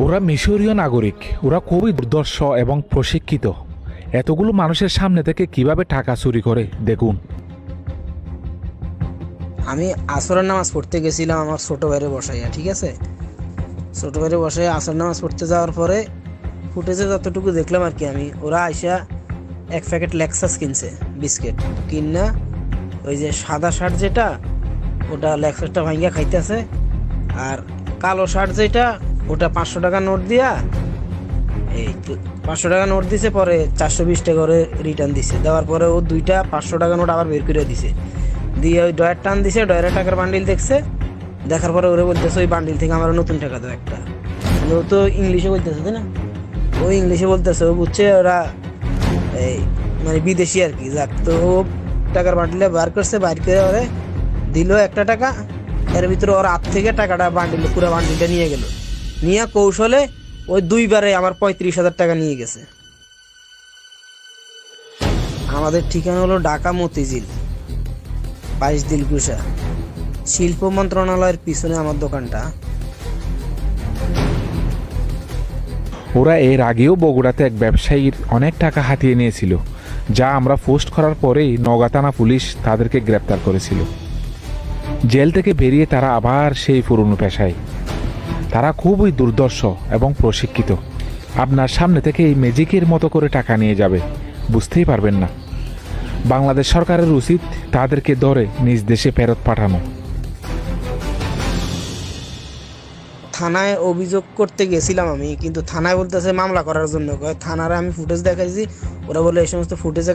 ওরা মিশরীয় নাগরিক, ওরা খুবই দুর্ধর্ষ এবং প্রশিক্ষিত। এতগুলো মানুষের সামনে থেকে কিভাবে টাকা চুরি করে দেখুন। আমি আসরের নামাজ পড়তে গেছিলাম আমার ছোট ভাইরে বসাইয়া, ঠিক আছে। ছোট ভাইরে বসাইয়া আসর নামাজ পড়তে যাওয়ার পরে ফুটেজে যতটুকু দেখলাম আর কি, আমি ওরা আইসা এক প্যাকেট লেক্সাস কিনছে বিস্কিট কিনা, ওই যে সাদা শার্ট যেটা ওটা লেক্সাসটা ভাঙ্গা খাইতেছে, আর কালো শার্ট যেটা ওটা 500 টাকা নোট দিয়া, এই 500 টাকা নোট দিছে, পরে 420 টাকা করে রিটার্ন দিছে। দেওয়ার পরে ও দুইটা 500 টাকা নোট আবার বের করে দিছে, দিয়ে ওই ডয়ার টান দিছে, ডয়ারের টাকার বান্ডিল দেখছে, দেখার পরে ওরে বলতেছে ওই বান্ডিল থেকে আমার নতুন টাকা দাও একটা। ও তো ইংলিশে বলতেছে, তাই না, ও ইংলিশে বলতেছে, ও বুঝছে ওরা এই মানে বিদেশি আর কি। যাক, তো ও টাকার বান্ডিলে বার করছে, বাইর করে ওরে দিল একটা টাকা, এর ভিতরে ওর হাত থেকে টাকাটা বান্ডিল পুরো বান্ডিলটা নিয়ে গেল, নিয়ে কৌশলে ওই দুইবারে আমার 35,000 টাকা নিয়ে গেছে। আমাদের ঠিকানা হলো ঢাকা মতিঝিল 22 দিলকুশা, শিল্প মন্ত্রণালয়ের পিছনে আমার দোকানটা। ওরা এর আগেও বগুড়াতে এক ব্যবসায়ীর অনেক টাকা হাতিয়ে নিয়েছিল, যা আমরা পোস্ট করার পরেই নওগাঁ থানা পুলিশ তাদেরকে গ্রেপ্তার করেছিল। জেল থেকে বেরিয়ে তারা আবার সেই পুরনো পেশায়। তারা খুবই দুর্ধর্ষ এবং প্রশিক্ষিত। আপনার সামনে থেকে এই ম্যাজিকের মতো করে টাকা নিয়ে যাবে, বুঝতেই পারবেন না। বাংলাদেশ সরকারের উচিত তাদেরকে ধরে নিজ দেশে ফেরত পাঠানো। থানায় অভিযোগ করতে গেছিলাম আমি, কিন্তু থানায় বলতেছে মামলা করার জন্য। থানারে আমি ফুটেজ দেখাইছি, ওরা বলে এই সমস্ত ফুটেজ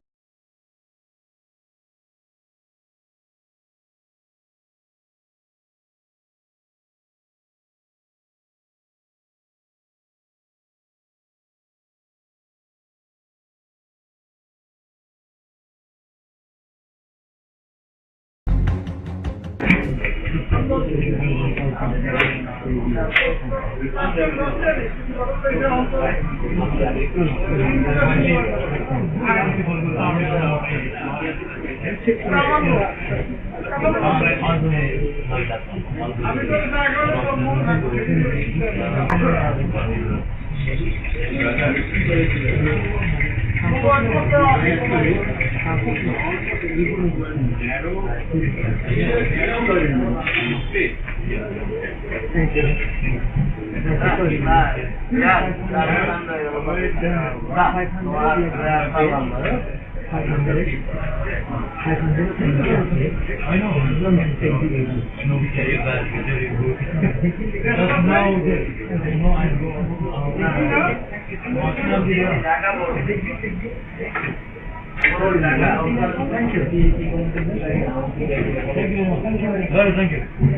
Thank you.